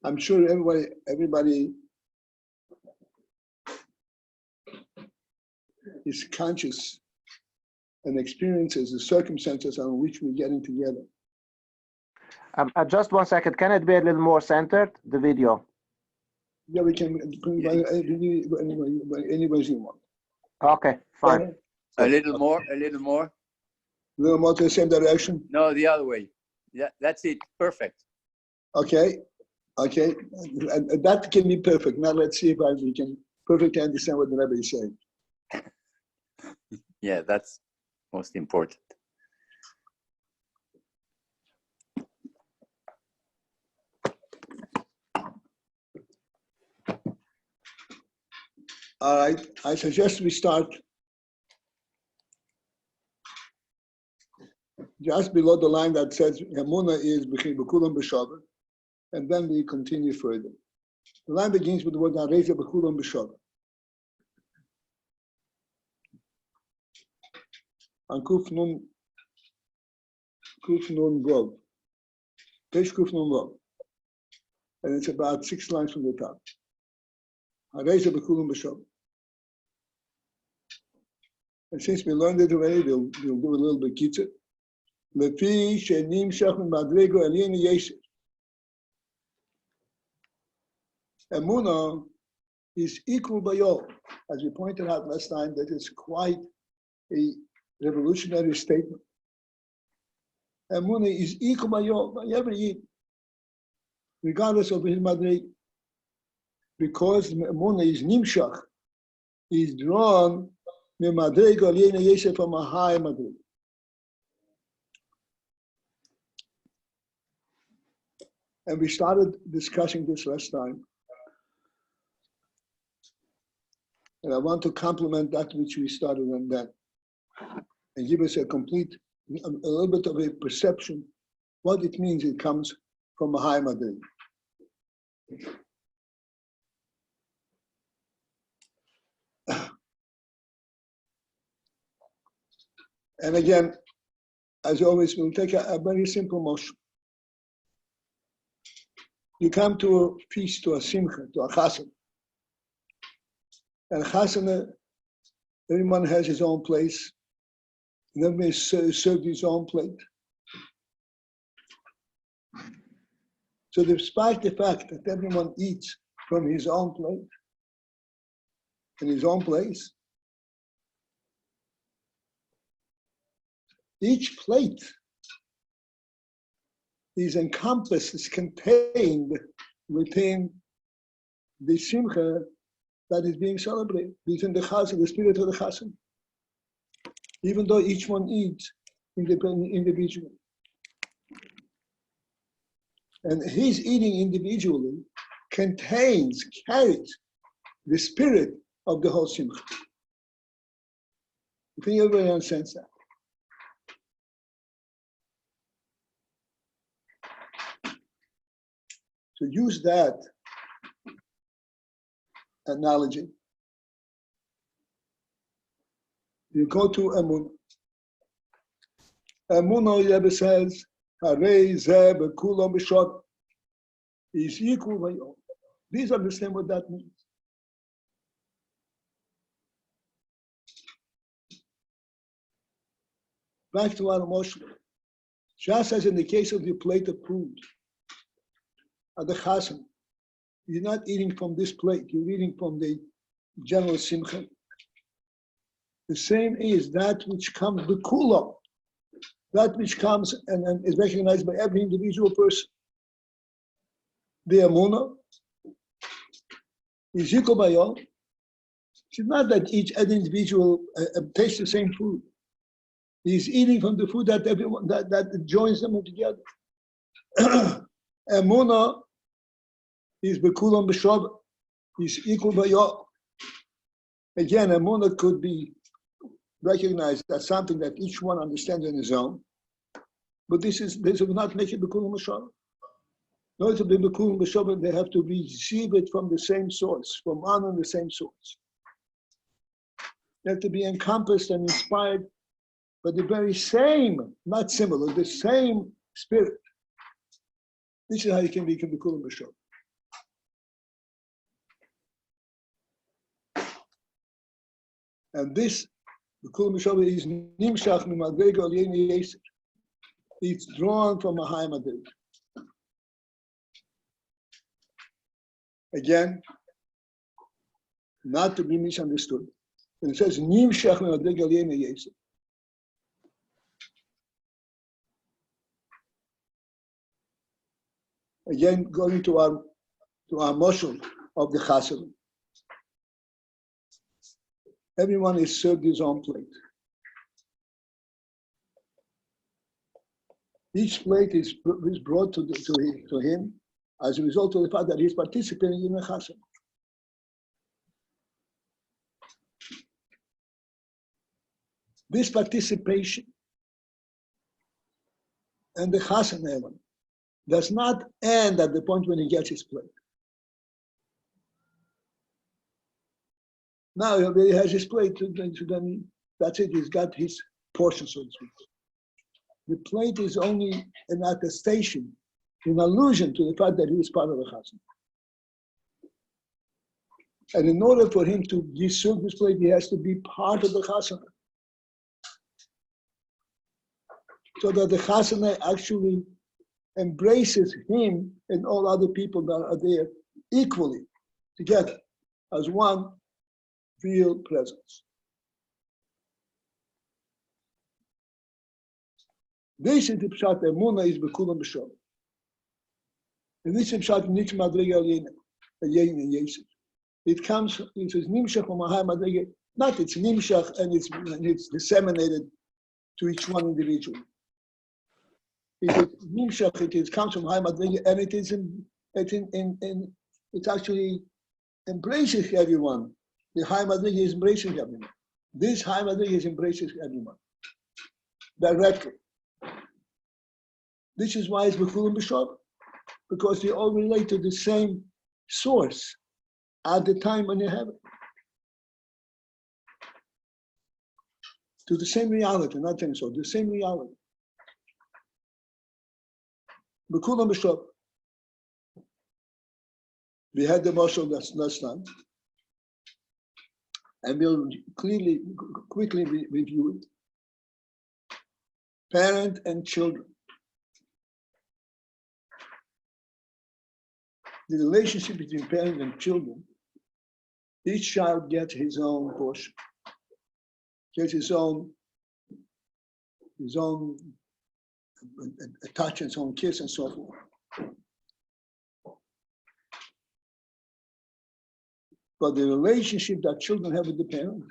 I'm sure everybody is conscious and experiences the circumstances on which we're getting together. Just 1 second. Can it be a little more centered, the video? Yeah, we can anyway you want. Okay, fine. A little more, a little more. A little more to the same direction? No, the other way. Yeah, that's it. Perfect. Okay. Okay. That can be perfect. Now let's see if we can perfectly understand what the Rebbe is saying. Yeah, that's most important. All right. I suggest we start just below the line that says Emunah is b'kulam b'shaber, and then we continue further. The line begins with the word Areza b'kulam b'shaber. On Kuf Nun Vov, page Kuf Nun Vov, and it's about 6 lines from the top. Areza b'kulam b'shaber. And since we learned it already, we'll do a little bit kitzer. Lefi shenim shachim madrego alien yesher. Emunah is equal by all. As we pointed out last time, that is quite a revolutionary statement. Emunah is equal by all, by every Yid, regardless of his madrego. Because Emunah is nimshach, is drawn from a high madrego. And we started discussing this last time. And I want to complement that which we started on that and give us a little bit of a perception what it means it comes from a high madrego. And again, as always, we'll take a very simple motion. You come to a feast, to a simcha, to a chasana. And chasana, everyone has his own place. And everyone is served his own plate. So despite the fact that everyone eats from his own plate, in his own place, each plate is encompassed, is contained within the simcha that is being celebrated, within the chassan, the spirit of the chassan. Even though each one eats individually. And his eating individually carries the spirit of the whole simcha. I think everybody understands that. To use that analogy, you go to Emunah. Emunah, Rebbe says, Harei zeh b'kulam b'shot, is equal by all. Please understand what that means. Back to our emotion. Just as in the case of your plate of food, at the chassan, you're not eating from this plate, you're eating from the general simcha. The same is that which comes b'kulam, that which comes and is recognized by every individual person. The Emunah is equal by all. It's not that each individual tastes the same food. He's eating from the food that everyone that joins them together. Emunah is b'kulam b'shaber, is equal by all. Again, Emunah could be recognized as something that each one understands on his own, but this will not make it b'kulam b'shaber. In order to be b'kulam b'shaber, they have to receive it from the same source, from one and the same source. They have to be encompassed and inspired by the very same, not similar, the same spirit. This is how you can become the Kulam B'Shov. And this, the Kulam B'Shov, is Nimshach Mimadrega Al Yin Yeser. It's drawn from a high madrega. Again, not to be misunderstood. When it says Nimshach Mimadrega Al Yin Yeser, again, going to our moshul of the Chassid. Everyone is served his own plate. Each plate is brought to him as a result of the fact that he's participating in the Chassid. This participation and the Chassid element does not end at the point when he gets his plate. Now he already has his plate, so then that's it, he's got his portion, so to speak. The plate is only an attestation, an allusion to the fact that he is part of the Chassid. And in order for him to serve his plate, he has to be part of the Chassid. So that the Chassid actually embraces him and all other people that are there equally, together, as one real presence. This is the Pshat Emunah is Bekulam B'Shov. And this is Pshat Nich Madrega Al Yin Yeser. It comes, it says Nimshach from a high Madrega, not it's Nimshach and it's disseminated to each one individually. It is Nimshach, it comes from high Madrega, and it actually embraces everyone. The high Madrega is embracing everyone. This high Madrega is embracing everyone directly. This is why it's Bekulam B'Shov, because they all relate to the same source at the time when they have it. To the same reality, not saying so, the same reality. Bekulam B'Shov. We had the Mashal last time, and we'll quickly review it. Parent and children. The relationship between parent and children, each child gets his own portion, gets his own touch, his own kiss, and so forth. But the relationship that children have with the parent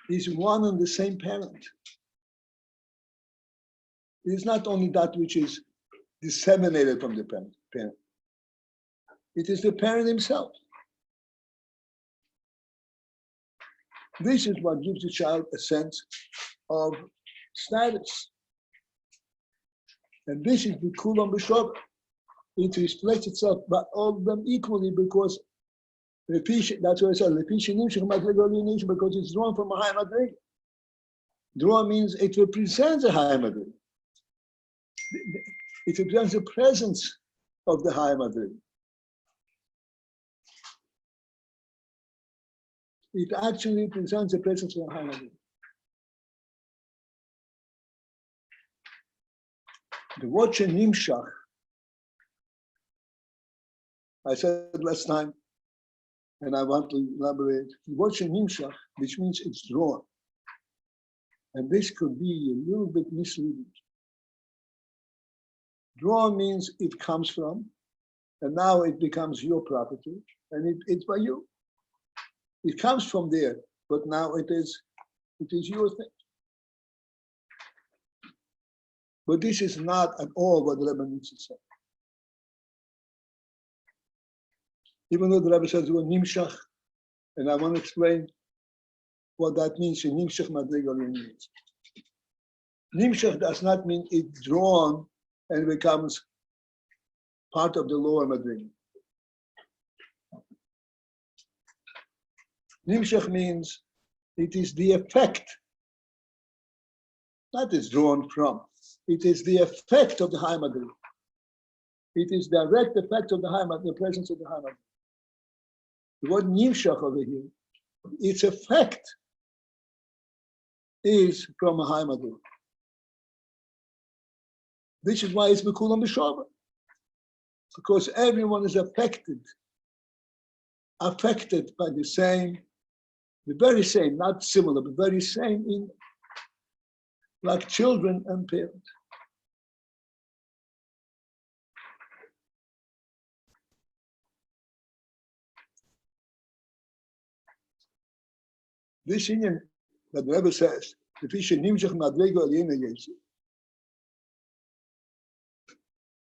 is one and the same parent. It is not only that which is disseminated from the parent. It is the parent himself. This is what gives the child a sense of status. And this is the Kulam B'Shov. It reflects itself by all of them equally, because that's what I said, because it's drawn from a high madrega. Drawn means it represents a high madrega. It represents the presence of the high madrega. It actually presents the presence of the high madrega. The word Nimshach, I said last time, and I want to elaborate. The word Nimshach, which means it's drawn. And this could be a little bit misleading. Drawn means it comes from, and now it becomes your property, and it's by you. It comes from there, but now it is your thing. But this is not at all what the Rebbe needs to say. Even though the Rebbe says the word Nimshach, and I want to explain what that means in Nimshach Madrega means. Nimshach does not mean it's drawn and becomes part of the lower Madrega. Nimshach means it is the effect, not it's drawn from. It is the effect of the high Madrega. It is direct effect of the Heimat, the presence of the Heimat. The word Nimshach over here, its effect is from a Heimat. This is why it's Bekulam B'Shoba. Because everyone is affected by the very same, not similar, but very same, in like children and parents. This union that the Rebbe says,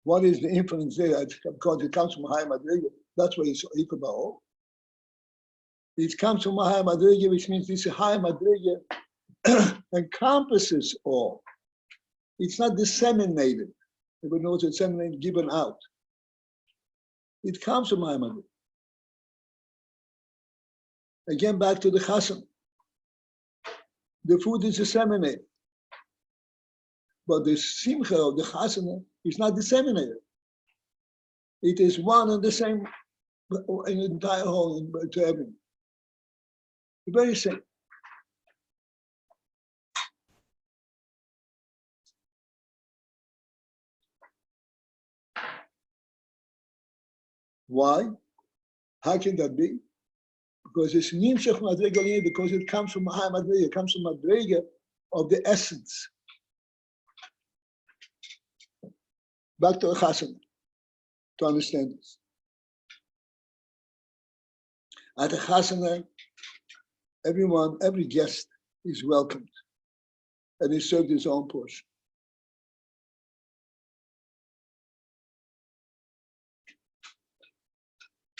what is the influence there? Because it comes from high Madriga. That's why it's equal by all. It comes from a high Madriga, which means this high Madriga encompasses all. It's not disseminated. Everyone knows it's disseminated, given out. It comes from high Madriga. Again, back to the chassan. The food is disseminated. But the simcha of the chasana is not disseminated. It is one and the same in the entire whole, to everyone. The very same. Why? How can that be? Because it's nimshach madrega, because it comes from high madrega, it comes from madrega of the essence. Back to the chasana to understand this. At the chasana, every guest is welcomed and is served his own portion.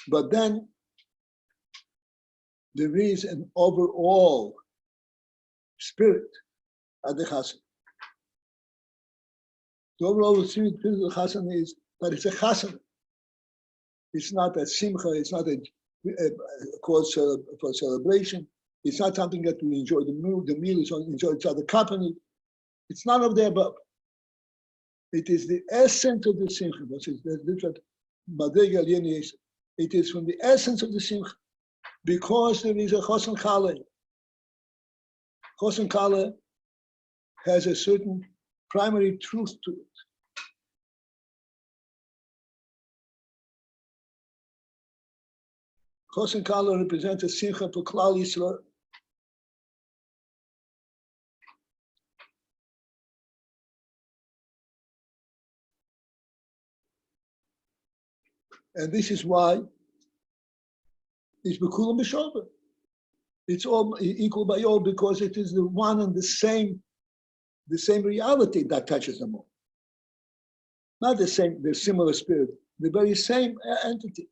But then there is an overall spirit at the chasana. The overall spirit of the chasana is that it's a chasana. It's not a simcha, it's not a cause for celebration. It's not something that we enjoy the meal is enjoy each other company. It's none of the above. It is the essence of the simcha. It is from the essence of the simcha, because there is a chosan kala. Chosan kala has a certain primary truth to it. Chosan kala represents a simcha for Klal Yisrael. And this is why it's Bekulam B'Shoba. It's all equal by all, because it is the one and the same reality that touches them all. Not the similar spirit, the very same entity.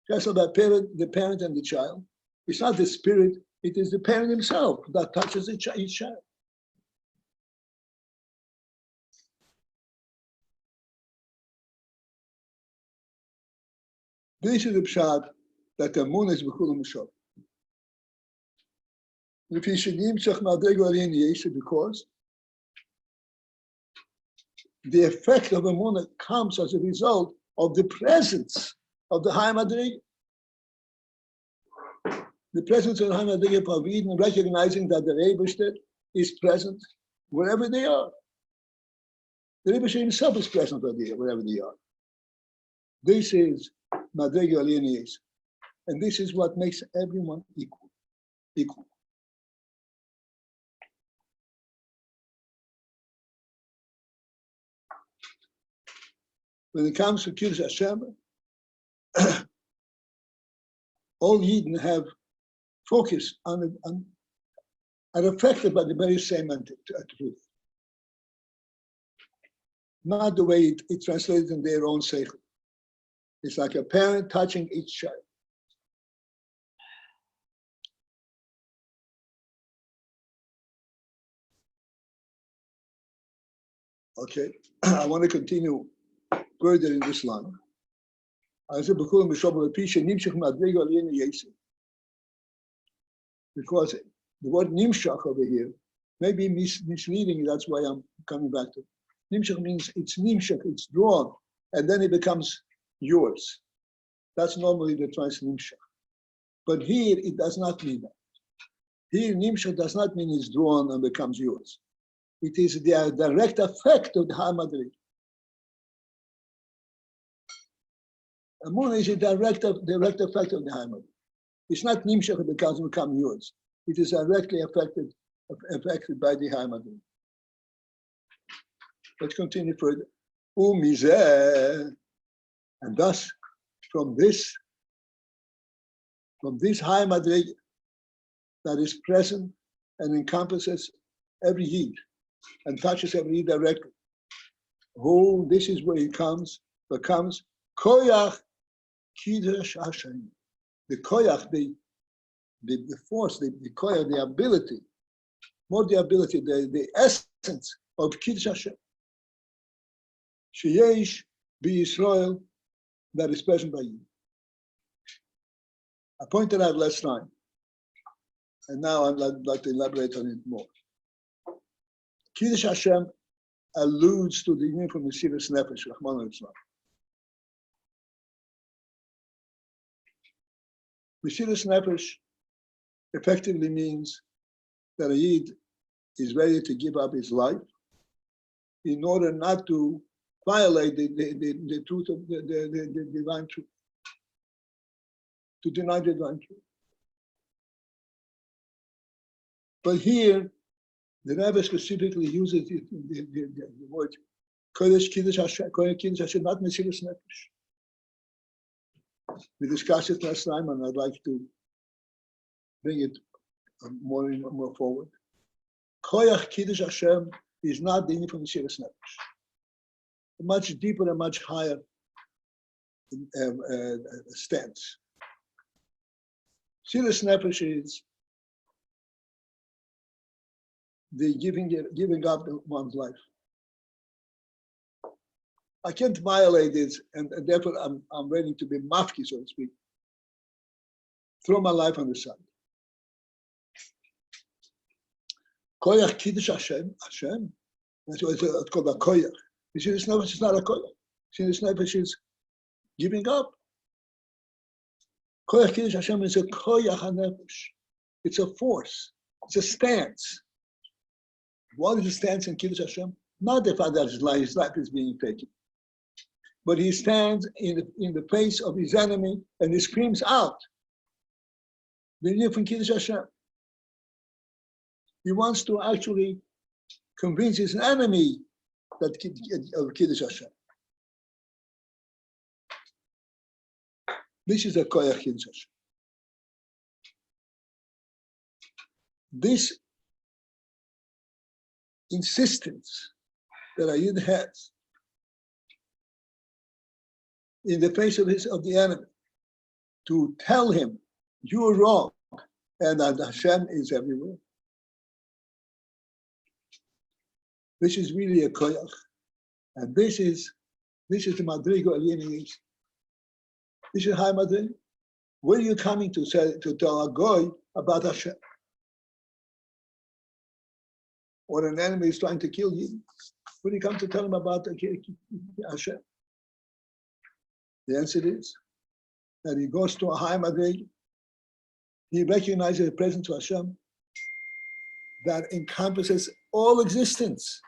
Just about the parent and the child. It's not the spirit, it is the parent himself that touches each child. This is the pshat that the moon is Bekulam B'Shoba. Because the effect of a moon comes as a result of the presence of the high Madriga. The presence of the high Madriga Pavin, recognizing that the Rebbe is present wherever they are. The Rebbe himself is present wherever they are. This is Madriga Aliyanies. And this is what makes everyone equal. When it comes to Kiddush Hashem, all Yidden have focus on are affected by the very same truth. Not the way it translates in their own seichel. It's like a parent touching each child. Okay, I want to continue further in this line. Because the word nimshach over here may be misleading, that's why I'm coming back to it. Nimshach means it's nimshach, it's drawn. and then it becomes yours. That's normally the trans nimshach. But here, it does not mean that. Here, nimshach does not mean it's drawn and becomes yours. It is the direct effect of the Hamadri. Amun is a direct effect of the Hamadri. It's not nimshach that become yours. It is directly affected by the Hamadri. Let's continue further. Umizeh, and thus from this high madrig that is present and encompasses every yid and touches every yid directly. Oh, this is where it becomes koyach kiddush Hashem. The koyach, the force, the koyach, the ability, more the ability, the essence of kiddush Hashem. Sheyesh be Israel, that is present by you. I pointed out last time, and now I'd like to elaborate on it more. Kiddush Hashem alludes to the union from the Mesiras Nefesh, Rahman al-Islam. Mesiras Nefesh effectively means that a Yid is ready to give up his life in order not to violate the truth of the divine truth, to deny the divine truth. But here, the Rebbe specifically uses the word Kodesh Kiddush Hashem, Kodesh Kiddush Hashem, not Mesiras Nefesh. We discussed it last time, and I'd like to bring it more forward. Koyach Kiddush Hashem is not the union from Mesiras Nefesh. A much deeper and much higher stance. Mesiras Nefesh is the giving up one's life. I can't violate this, and therefore I'm ready to be mafki, so to speak. Throw my life on the side. Koyach Kiddush Hashem, that's what it's called a koyach. Mesiras Nefesh is not a koyach. Mesiras Nefesh is giving up. Koyach Kiddush Hashem is a koyach hanefesh. It's a force. It's a stance. What is the stance in Kiddush Hashem? Not the fact that his life is being taken, but he stands in the face of his enemy and he screams out. The union from Kiddush Hashem. He wants to actually convince his enemy that of Kiddush Hashem. This is a koyach Kiddush Hashem. This insistence that a Yid has in the face of the enemy to tell him you're wrong and that Hashem is everywhere. This is really a koyach, and this is the madrigo AYIN is. This is high madrigo. Where are you coming to tell a goy about Hashem? Or an enemy is trying to kill you? When you come to tell him about Hashem? The answer is that he goes to a high madrigo. He recognizes the presence of Hashem that encompasses all existence.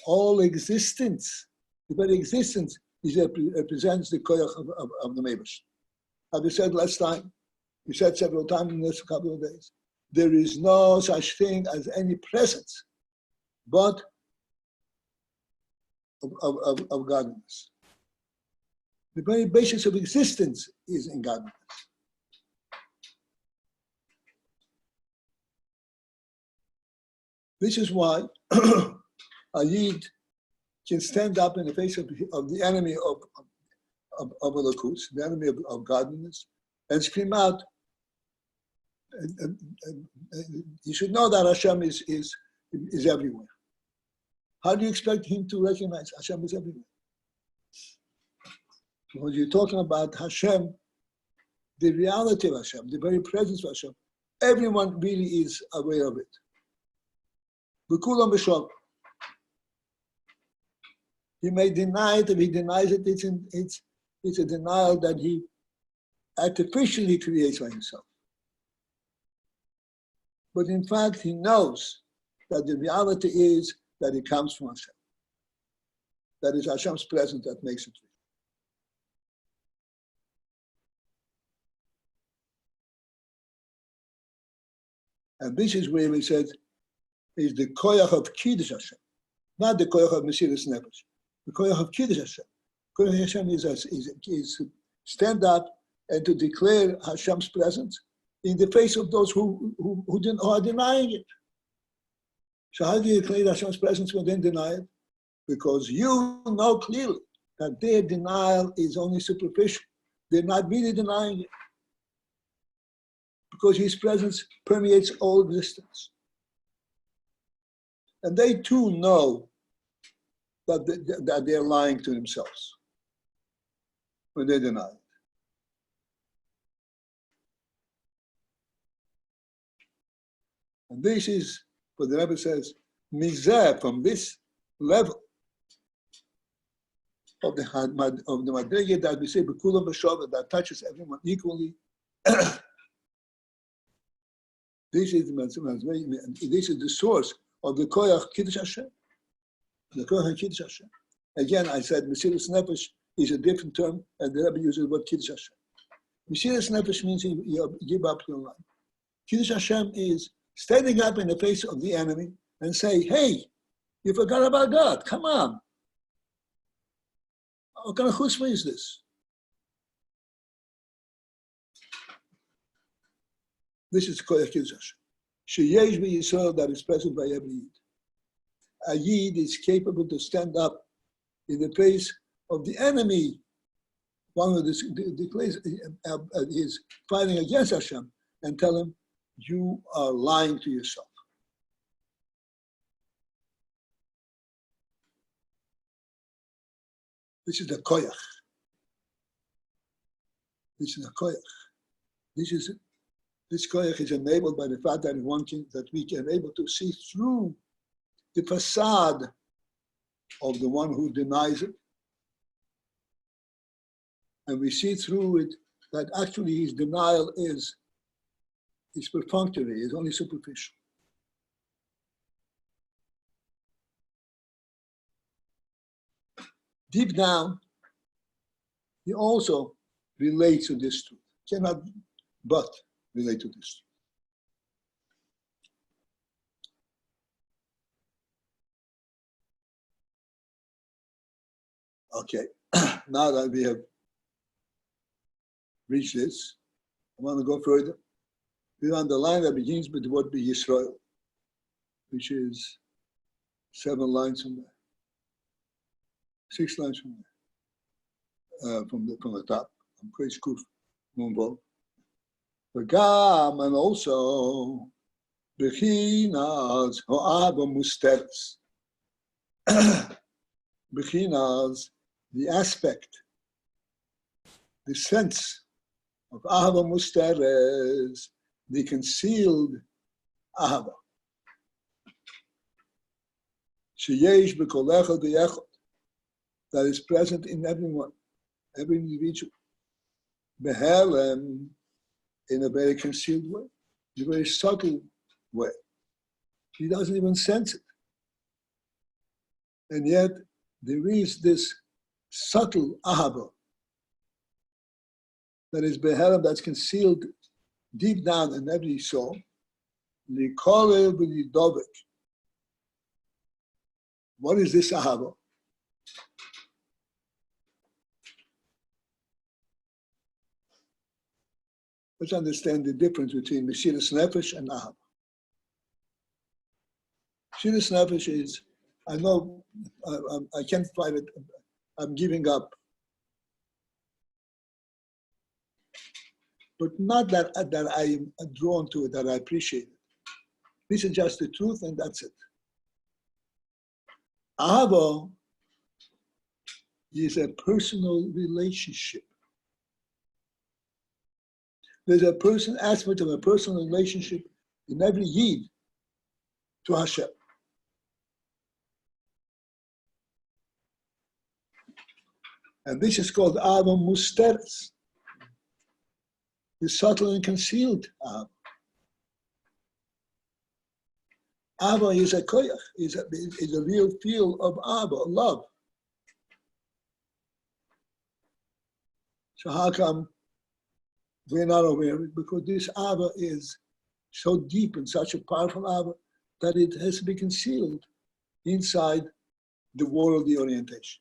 All existence. The very existence represents the koyach of the Meibos. As we said last time, we said several times in this couple of days, there is no such thing as any presence but of godliness. The very basis of existence is in godliness. This is why a Yid can stand up in the face of the enemy of Elokus, the enemy of godliness, and scream out. You should know that Hashem is everywhere. How do you expect him to recognize Hashem is everywhere? When you're talking about Hashem, the reality of Hashem, the very presence of Hashem, everyone really is aware of it. He may deny it. If he denies it, it's a denial that he artificially creates by himself. But in fact, he knows that the reality is that it comes from Hashem. That is Hashem's presence that makes it real. And this is where we said is the koyach of Kiddush Hashem, not the koyach of Mesiras Nefesh. The koyach of Kiddush Hashem. Koyach Hashem is to stand up and to declare Hashem's presence in the face of those who are denying it. So how do you declare Hashem's presence when they deny it? Because you know clearly that their denial is only superficial. They're not really denying it. Because his presence permeates all existence. And they too know that they're lying to themselves when they deny it. And this is what the Rebbe says, mizeh, from this level of the madrege that we say, b'kulam b'shav, that touches everyone equally. This is the source of the koyach Kiddush Hashem. The koyach Kiddush Hashem. Again, I said Mesiras Nefesh is a different term, and the Rebbe uses the word Kiddush Hashem. Mesiras Nefesh means you give up your life. Kiddush Hashem is standing up in the face of the enemy and say, "Hey, you forgot about God. Come on. What kind of chutzpah is this?" This is Koyach Kiddush Hashem. Sheyesh b'Yisrael, that is present by every Yid. A Yid is capable to stand up in the face of the enemy, one who declares is fighting against Hashem, and tell him, you are lying to yourself. This is the Koyach. This is the Koyach. This koyach is enabled by the fact that we can able to see through the facade of the one who denies it. And we see through it that actually his denial is perfunctory, is only superficial. Deep down, he also relates to this truth. Cannot but relate to this. Okay, now that we have reached this, I want to go further. We're on the line that begins with the word Yisrael, which is 7 lines from there, 6 lines from there, from the top, from Kreis Kuf, Mumbo. And also, Bechinas Ho'ava Musteres. Bechinas, the aspect, the sense of Ahava Musteres, the concealed Ahava. Sheyesh B'Kol Echad V'Echad, that is present in everyone, every individual. Behelem, in a very concealed way, in a very subtle way. He doesn't even sense it. And yet, there is this subtle ahava that is behelem, that's concealed deep down in every soul. Likole v'lidovek. What is this ahava? Let's understand the difference between Mesiras Nefesh and Ahava. Mesiras Nefesh is, I know I can't fight it, I'm giving up. But not that I am drawn to it, that I appreciate it. This is just the truth and that's it. Ahava is a personal relationship. There's a aspect of a personal relationship in every Yid to Hashem. And this is called Ava Musteres, the subtle and concealed Ava. Ava is a koyach, is a real feel of Ava, love. So how come we're not aware of it? Because this Ava is so deep and such a powerful Ava that it has to be concealed inside the worldly orientation.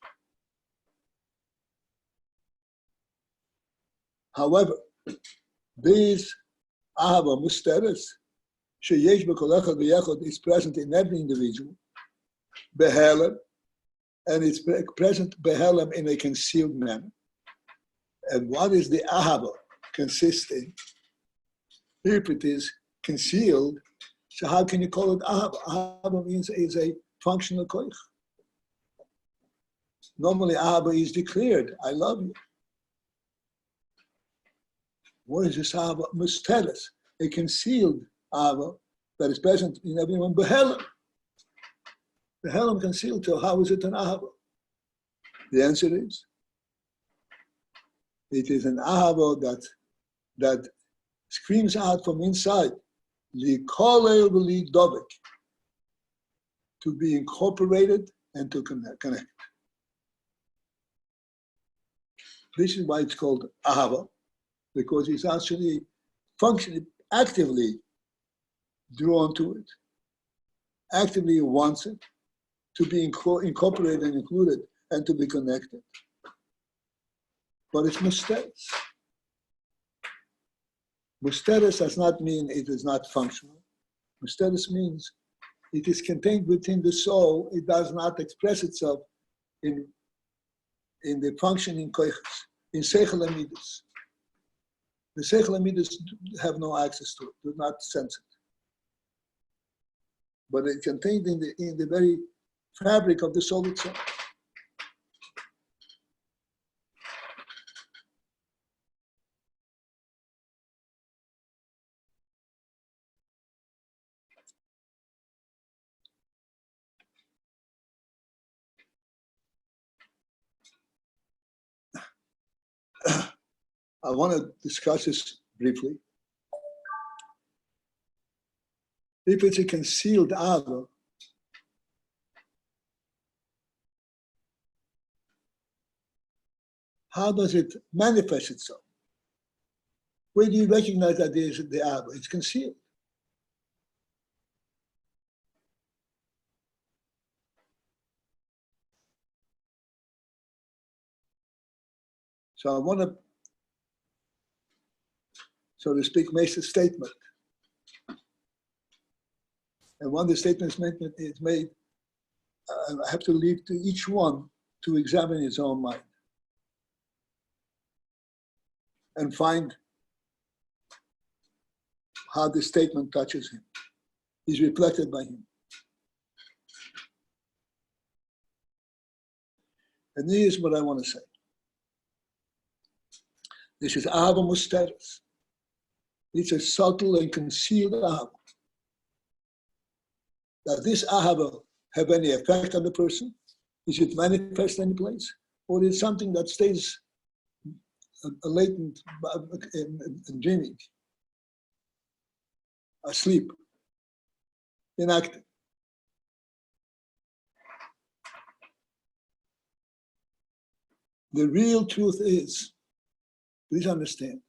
However, this Ava Musteres, sheyesh b'kol echad v'yechad, is present in every individual, behelem, and it's present behelem in a concealed manner. And what is the Ahava consist in? If it is concealed, so how can you call it Ahava? Ahava means is a functional koich. Normally Ahava is declared, I love you. What is this Ahava? Musteres, a concealed Ahava that is present in everyone. Behelem. Behelem concealed, so how is it an Ahava? The answer is, it is an Ahava that screams out from inside, Likolel v'li dovek, to be incorporated and to connect. This is why it's called Ahava, because it's actually functionally, actively drawn to it, actively wants it to be incorporated and included and to be connected. But it's musteres. Musteres does not mean it is not functional. Musteres means it is contained within the soul. It does not express itself in the functioning koiches, in seichel amidus. The seichel amidus have no access to it, do not sense it. But it's contained in the very fabric of the soul itself. I want to discuss this briefly. If it's a concealed Ava, how does it manifest itself? Where do you recognize that there is the Ava? It's concealed. So I want to, so to speak, make a statement. And when the statement is made, I have to leave to each one to examine his own mind and find how the statement touches him, is reflected by him. And here's what I want to say. This is Ava Musteres. It's a subtle and concealed Ahava. Does this Ahava have any effect on the person? Is it manifest any place? Or is it something that stays latent and dreaming, asleep, inactive? The real truth is, please understand,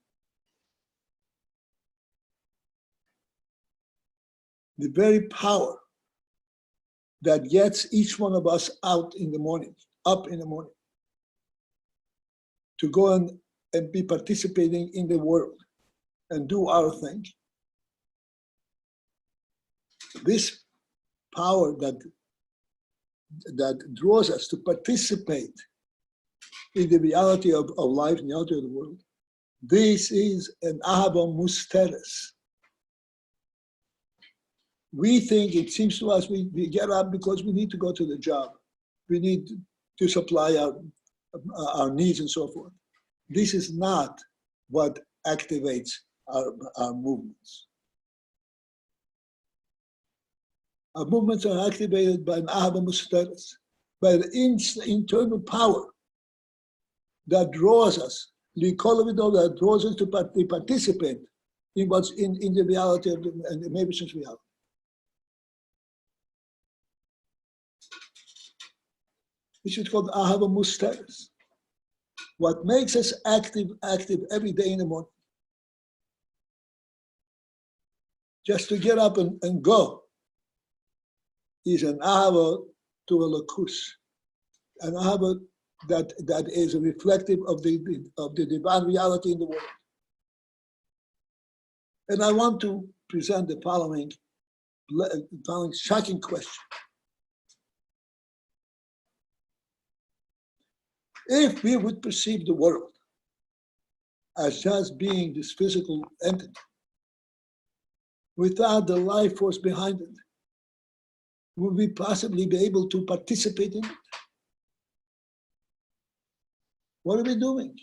the very power that gets each one of us out in the morning, up in the morning, to go and be participating in the world and do our thing. This power that draws us to participate in the reality of life, in the reality of the world, this is an Ahava Musteres. We think, it seems to us, we get up because we need to go to the job. We need to supply our needs and so forth. This is not what activates our movements. Our movements are activated by an Ahava Musteres, by the internal power that draws us, that draws us to participate in what's in the reality of the Meibush's reality. This is called Ahava Musteres. What makes us active every day in the morning. Just to get up and go is an Ahava to a Lakus. An Ahava that is reflective of the divine reality in the world. And I want to present the following shocking question. If we would perceive the world as just being this physical entity, without the life force behind it, would we possibly be able to participate in it? What are we doing?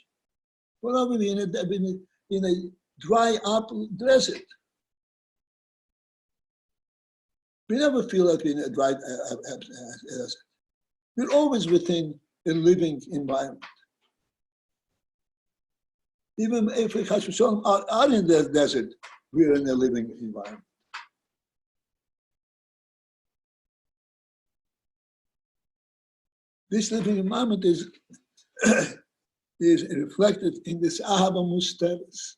What are we in a dry up desert? We never feel like we're in a dry desert. We're always within a living environment. Even if we are in the desert, we're in a living environment. This living environment is reflected in this Ahava Musteres.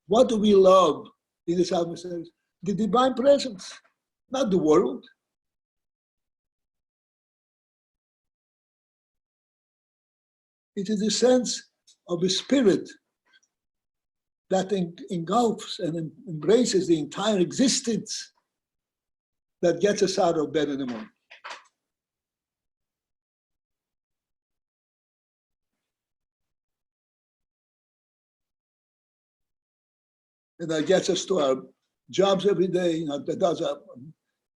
What do we love in this Ahava Musteres? The divine presence, not the world. It is the sense of a spirit that engulfs and embraces the entire existence that gets us out of bed in the morning. And that gets us to our jobs every day,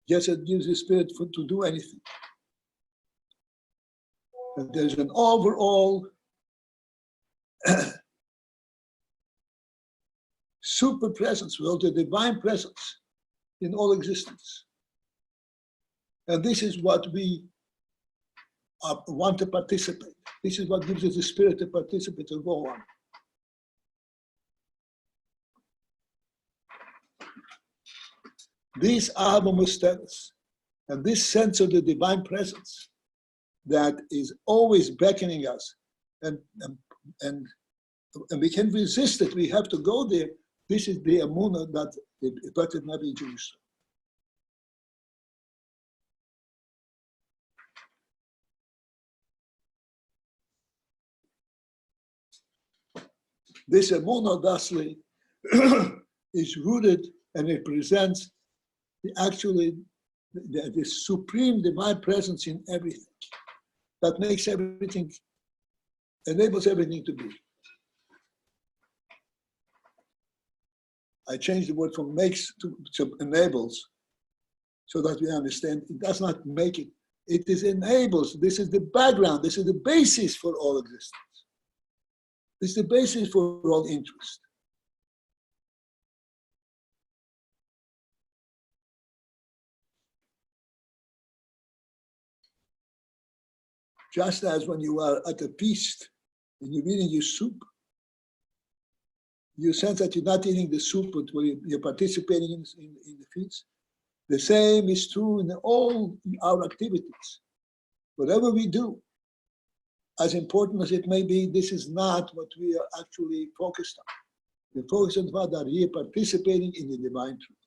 gives the spirit to do anything. And there's an overall super presence, the divine presence in all existence. And this is what we want to participate. This is what gives us the spirit to participate, to go on. These Ahava Musteres and this sense of the divine presence that is always beckoning us, and we can resist it. We have to go there. This is the Amunah that the Prophet Nabi Jerusalem. This Amunah, thusly, is rooted and represents the supreme divine presence in everything that makes everything, enables everything to be. I changed the word from makes to enables so that we understand it does not make it. It is enables. This is the background. This is the basis for all existence. This is the basis for all interest. Just as when you are at a feast and you're eating your soup, you sense that you're not eating the soup, but you're participating in the feast. The same is true in all our activities. Whatever we do, as important as it may be, this is not what we are actually focused on. We're focused on what are here participating in the divine truth,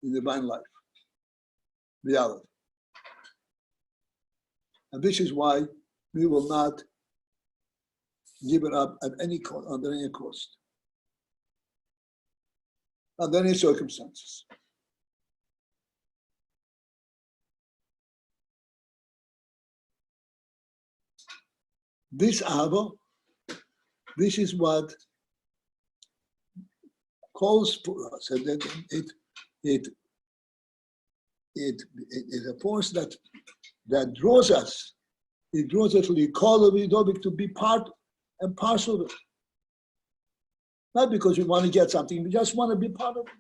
in the divine life, reality. And this is why we will not give it up at any cost, under any cost, under any circumstances. This Ahava, this is what calls for us, and it is a force that draws us. It draws us to be part and parcel of it. Not because we want to get something, we just want to be part of it.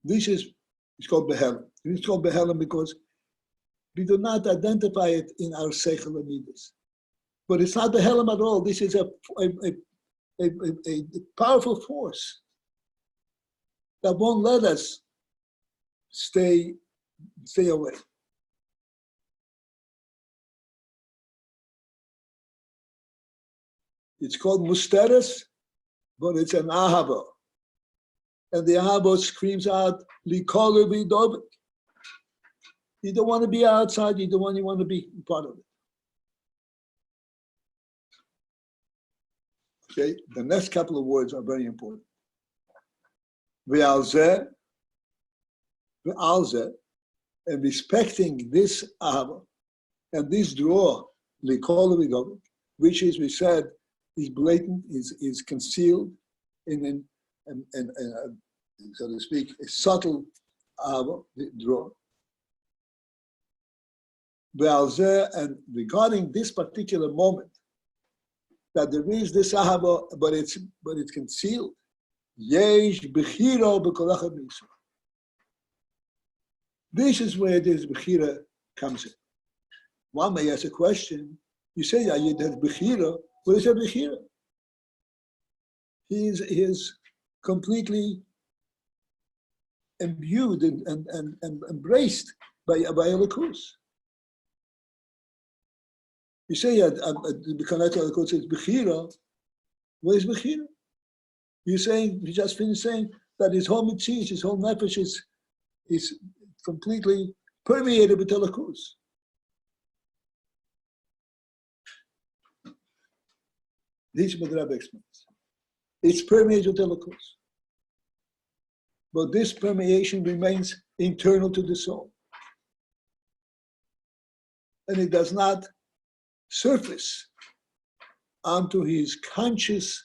This is It's called Behelim. It's called Behelim because we do not identify it in our Seichel Amidas. But it's not Behelim at all. This is a powerful force that won't let us stay away. It's called Musteres, but it's an Ahava. And the Ahava screams out, Likolu b'dobik. You don't want to be outside, you want to be part of it. Okay, the next couple of words are very important. Ve'alzeh, and respecting this Ahava and this draw, Likolu b'dobik, which is, we said, is blatant, is concealed in so to speak, a subtle draw. And regarding this particular moment, that there is this ahava, but it's concealed. Yesh bechira b'kol echad miYisrael. This is where this bechira comes in. One may ask a question. You say that you have bechira. What is a bechira? He is completely imbued and embraced by Elikus. You say the connected Elikus is bechira. What is bechira? You're saying, you just finished saying that his whole mitzvah, his whole nefesh is completely permeated with Elikus. This is what the Rebbe explains. It's permeated with Elikus. But this permeation remains internal to the soul. And it does not surface onto his conscious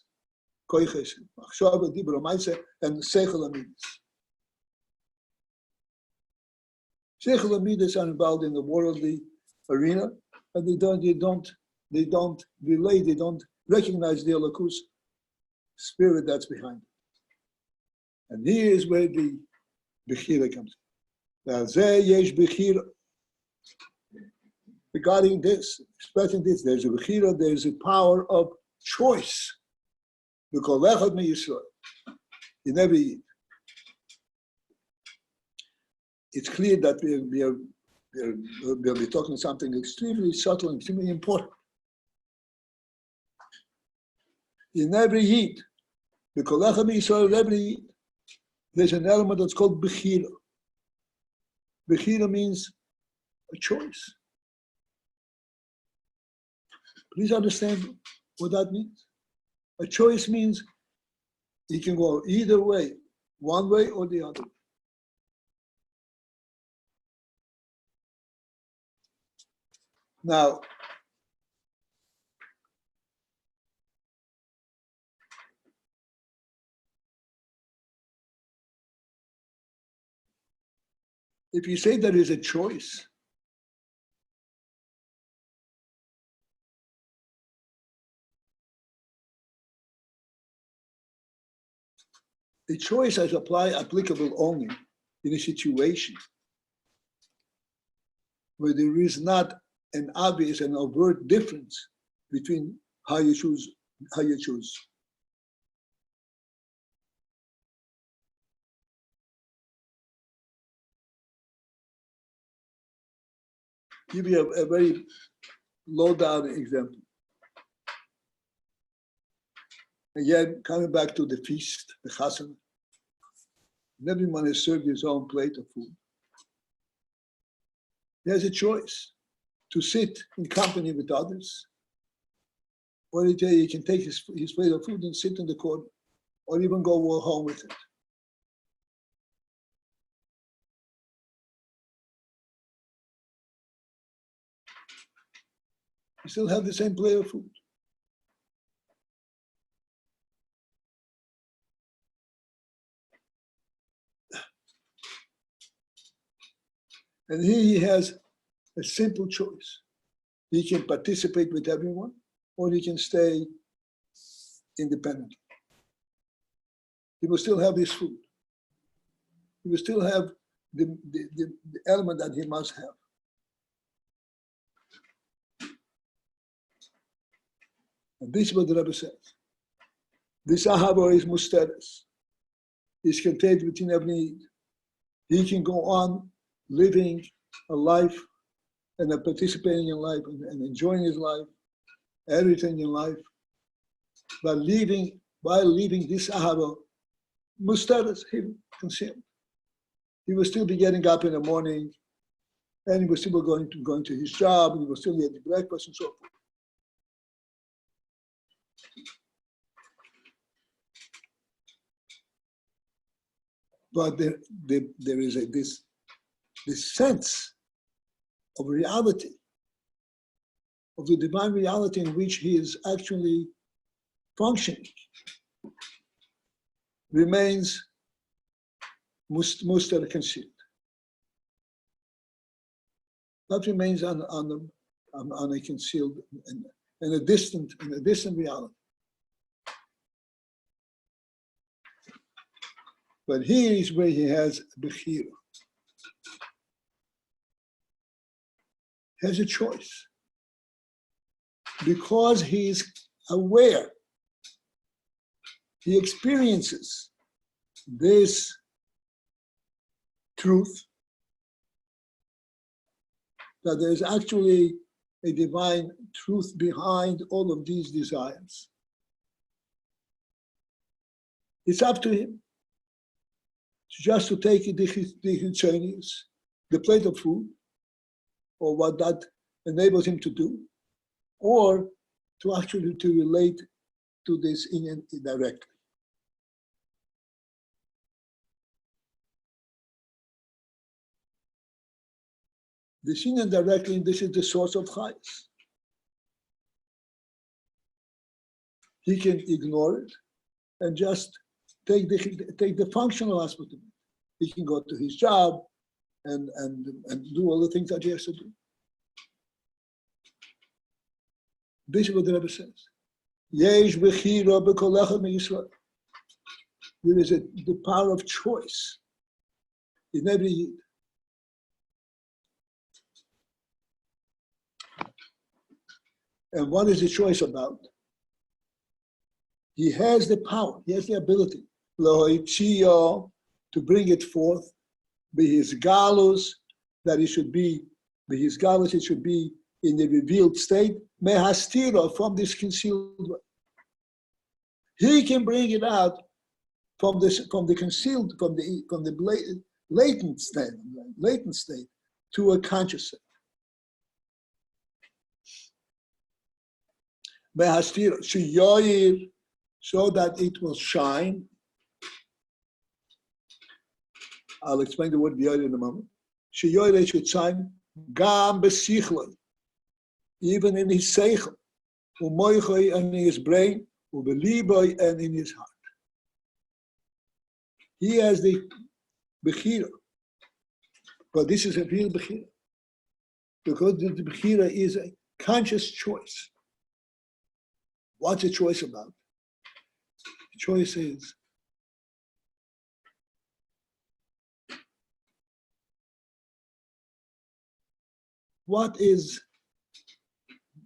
koiches, machshava, dibur, ma'aseh, and seichel amidas. Seichel amidas are involved in the worldly arena, and they don't relate, they don't recognize the Elikus spirit that's behind it. And here is where the bechira comes in. Regarding this, expressing this, there's a bechira, there's a power of choice. Because lechad me Yisrael, you never eat. It's clear that we'll be talking something extremely subtle and extremely important. You never eat. Because lechad me Yisrael, never eat. There's an element that's called bechira. Bechira means a choice. Please understand what that means. A choice means you can go either way, one way or the other. Now, if you say there is a choice, the choice is applicable only in a situation where there is not an obvious and overt difference between how you choose. Give you a very low-down example. Again, coming back to the feast, the chasana. Everyone is served his own plate of food. He has a choice to sit in company with others, or he can take his plate of food and sit in the corner, or even go home with it. You still have the same plate of food. And here he has a simple choice. He can participate with everyone, or he can stay independently. He will still have his food. He will still have the element that he must have. And this is what the Rebbe says. This ahava is musteres. Is contained within every need. He can go on living a life and participating in life and enjoying his life, everything in life, while leaving this ahava musteres, him consumed. He will still be getting up in the morning, and he was still going to his job, and he was still getting breakfast and so forth. But there is this sense of reality, of the divine reality in which he is actually functioning, remains muster concealed. That remains on a concealed in a distant reality. But here is where he has bechira. Has a choice. Because he is aware, he experiences this truth that there is actually a divine truth behind all of these desires. It's up to him just to take the plate of food, or what that enables him to do, or to actually to relate to this indirectly. This indirectly, this is the source of chayes. He can ignore it and just take the functional aspect of it. He can go to his job and do all the things that he has to do. This is what the Rebbe says. Yesh bechira b'kol echad miYisrael. There is the power of choice in every yid. And what is the choice about? He has the power, he has the ability to bring it forth, be his galus, that it should be, it should be in the revealed state, mehastira, from this concealed way. He can bring it out from the concealed, from the latent state to a conscious state. Mehastira, sheyoyir, so that it will shine. I'll explain the word yoyir in a moment. Sheyoyir, it should shine, gam besichloi, even in his seichel, umoichoi, and in his brain, ubeliboi, and in his heart. He has the bechira, but this is a real bechira, because the bechira is a conscious choice. What's the choice about? The choice is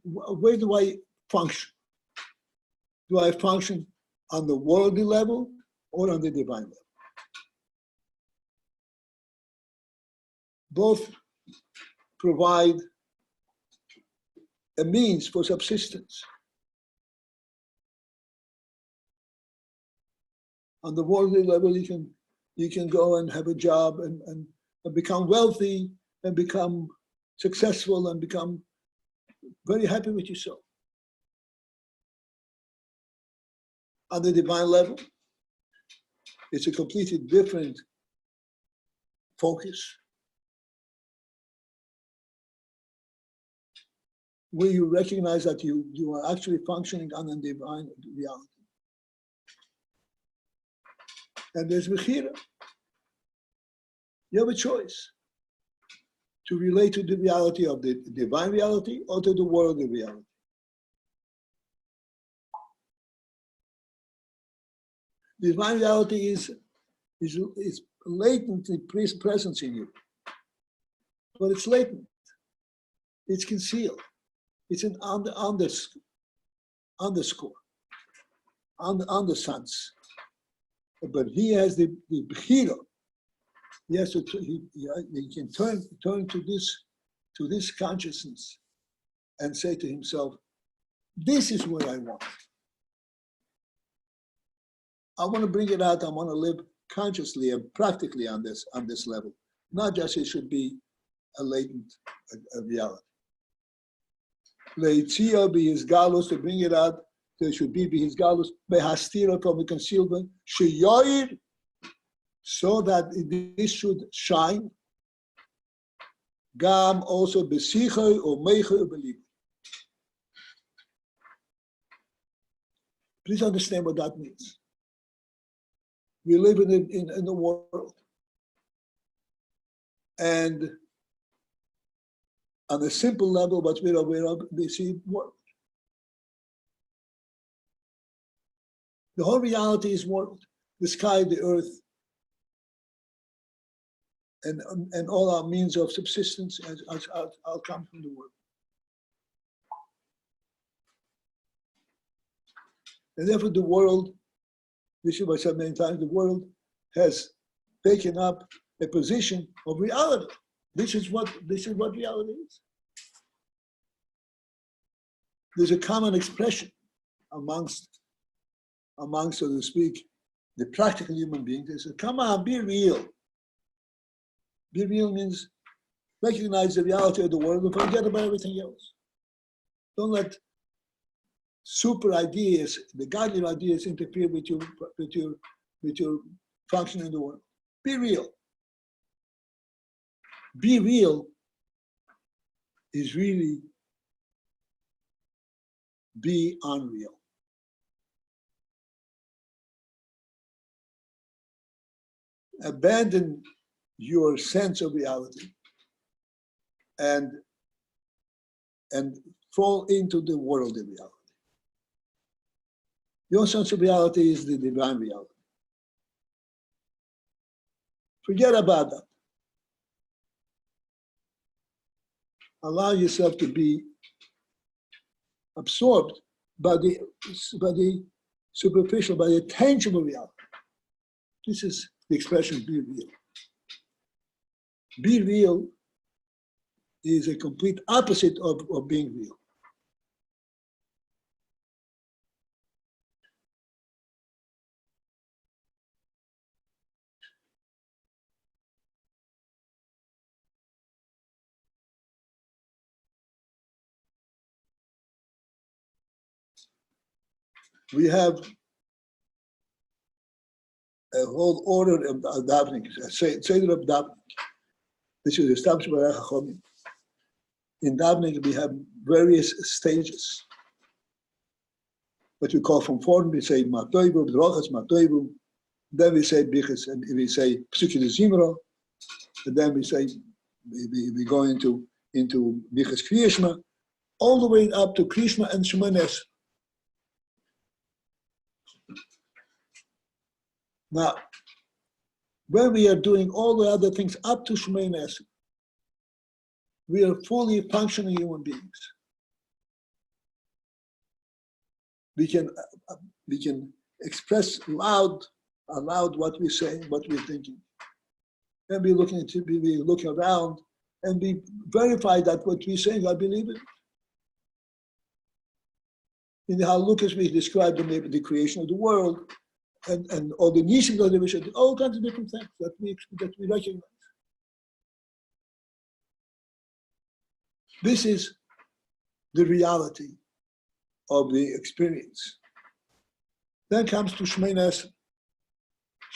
where do I function? Do I function on the worldly level or on the divine level? Both provide a means for subsistence. On the worldly level, you can go and have a job and become wealthy and become successful and become very happy with yourself. On the divine level, it's a completely different focus, where you recognize that you are actually functioning on a divine reality. And there's bechira. You have a choice to relate to the reality of the divine reality or to the worldly reality. Divine reality is latently present in you. But it's latent. It's concealed. It's an underscore, undersense. But he has the bechira. He has to. He can turn to this consciousness, and say to himself, "This is what I want. I want to bring it out. I want to live consciously and practically on this level. Not just it should be a latent a reality. Leitzia be his galus, to bring it out. There should be his galus behastira, from the concealment. Sheyoir, so that this should shine. Gam also besicha or meicha believe. Please understand what that means. We live in the world, and on a simple level, what we're aware of, we see world. The whole reality is world, the sky, the earth, and all our means of subsistence all come from the world. And therefore the world, this is what I said many times, the world has taken up a position of reality. This is what reality is. There's a common expression amongst, so to speak, the practical human beings. They say, come on, be real. Be real means recognize the reality of the world and forget about everything else. Don't let super ideas, the godly ideas, interfere with your function in the world. Be real. Be real is really be unreal. Abandon your sense of reality and fall into the world of reality. Your sense of reality is the divine reality. Forget about that. Allow yourself to be absorbed by the superficial, by the tangible reality. This is the expression be real. Be real is a complete opposite of being real. We have a whole order of davening, Seder of davening. This is established by Chachamim. In davening, we have various stages. What we call from form, we say Matoivu, Drochas, Matoivu. Then we say Bichas, and we say Psuki de Zimra. And then we say, we go into Bichas Kriyashma, all the way up to Krishma and Shemanes. Now, when we are doing all the other things up to Shemay Nesr, we are fully functioning human beings. We can express aloud what we're saying, what we're thinking, and be looking around and be verified that what we're saying, I believe it. In the Halukkas, we describe the creation of the world. And all the nisim that we should, all kinds of different things that we recognize. This is the reality of the experience. Then comes to Shemay Nesr.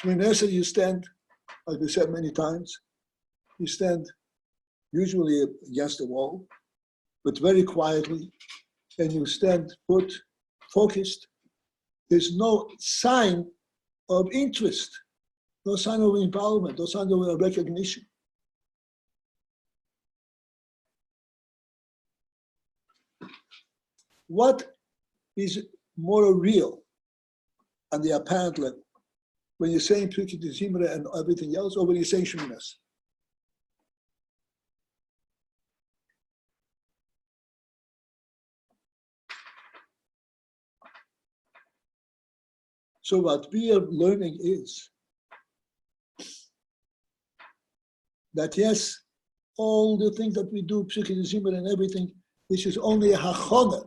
Shemay Nesr, you stand, as we said many times, you stand usually against the wall, but very quietly, and you stand put, focused. There's no sign of interest, no sign of empowerment, no sign of recognition. What is more real on the apparent level? when you're saying Pirkei Zimra and everything else, or when you're saying Sheminas? So what we are learning is that yes, all the things that we do, Pirkei Zimra and everything, this is only a hachana.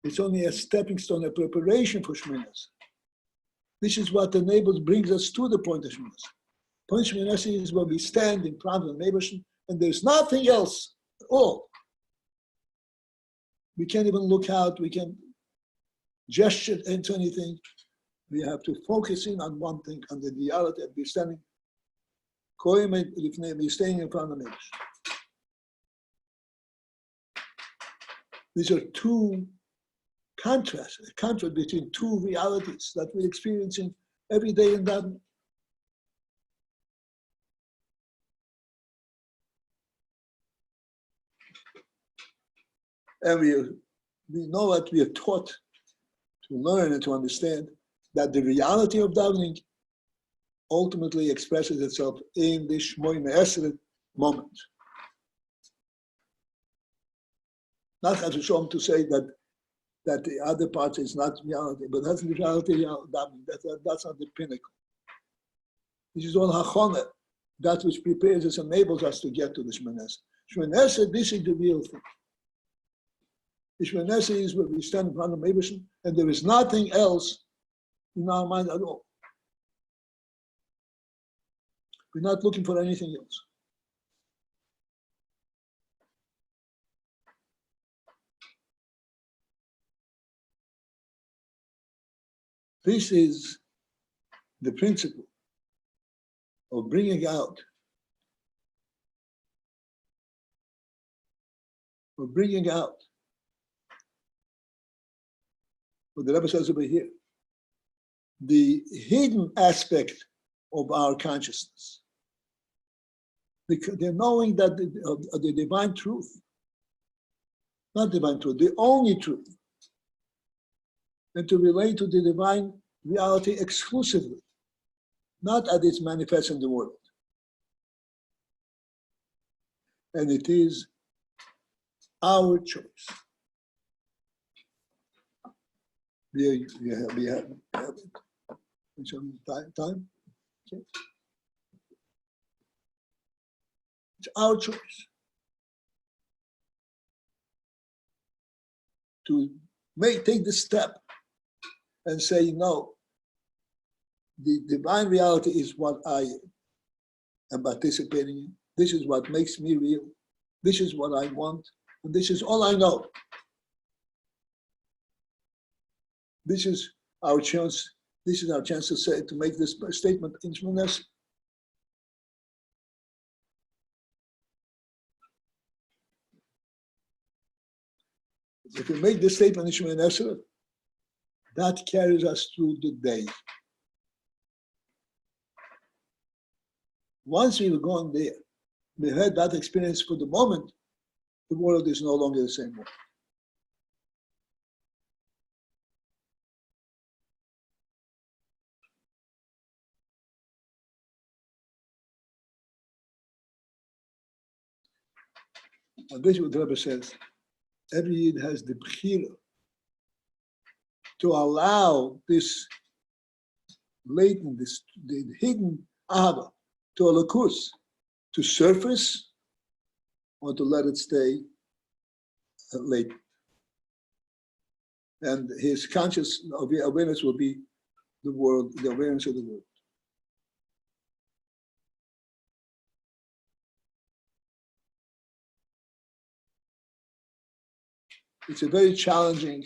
It's only a stepping stone, a preparation for Sheminas. This is what enables, brings us to the point of Sheminas. Point of Sheminas is when we stand in front of the neighbors and there's nothing else at all. We can't even look out, we can't gesture into anything. We have to focus in on one thing, on the reality that we're standing. We're staying in front of the neighbors. These are two contrasts, a contrast between two realities that we're experiencing every day in that. And we know that we are taught to learn and to understand that the reality of davening ultimately expresses itself in this Shmoyne Esrei moment. Not Hashem to say that the other part is not reality, but that's the reality of davening. That's not the pinnacle. This is all hachana, that which prepares us, enables us to get to the Shmoyne Esrei. Shmoyne Esrei, this is the real thing. The Shmoyne Esrei is where we stand in front of Eibushin, and there is nothing else in our mind at all. We're not looking for anything else. This is the principle of bringing out, what the Rebbe says over here, the hidden aspect of our consciousness. The knowing that the divine truth, not divine truth, the only truth, and to relate to the divine reality exclusively, not as it's manifest in the world. And it is our choice. We have some time. Okay. It's our choice to take the step and say, no, the divine reality is what I am participating in. This is what makes me real. This is what I want. And this is all I know. This is our chance. This is our chance to make this statement in Shemona Esrei. If we make this statement in Shemona Esrei, that carries us through the day. Once we've gone there, we had that experience for the moment, the world is no longer the same world. And this is what the Rebbe says. Every Yid has the bechira to allow this latent, the hidden ahava to alakus, to surface, or to let it stay latent. And his conscious awareness will be the world, the awareness of the world. It's a very challenging,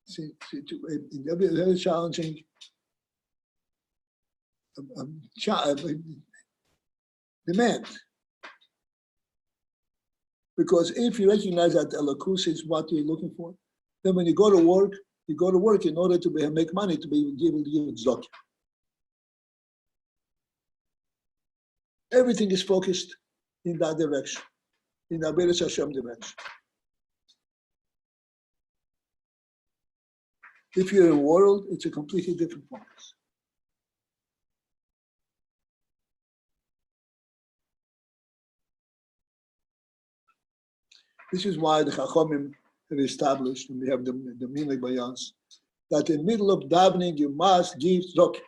very challenging demand. Because if you recognize that Elokus is what you're looking for, then when you go to work in order to make money, to be able to give tzedakah. Everything is focused in that direction, in the Avodas Hashem direction. If you're in a world, it's a completely different focus. This is why the Chachamim have established, and we have the Minhag Bayans, that in the middle of davening you must give tzedakah.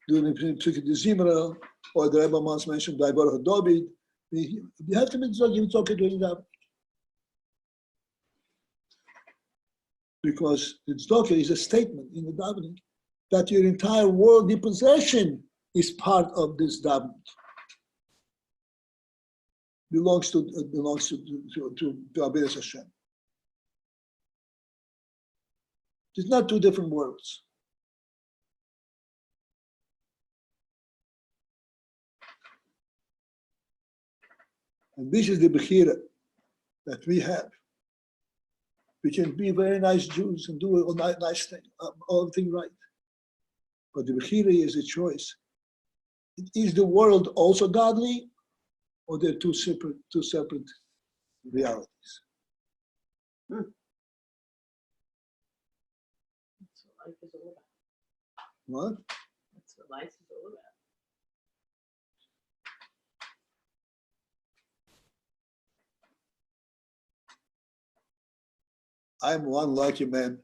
During the Zimra, or the Rebbe once mentioned by Baruch David, you have to make tzedakah during davening. Because the tzedakah is a statement in the davening that your entire worldly possession is part of this davening. Belongs to Avodas Hashem. It's not two different worlds. And this is the Bechira that we have. We can be very nice Jews and do a nice thing, everything right. But the Bechira is a choice. Is the world also godly, or they're two separate realities? That's what life is all about. What? That's what life is all about. I'm one lucky man.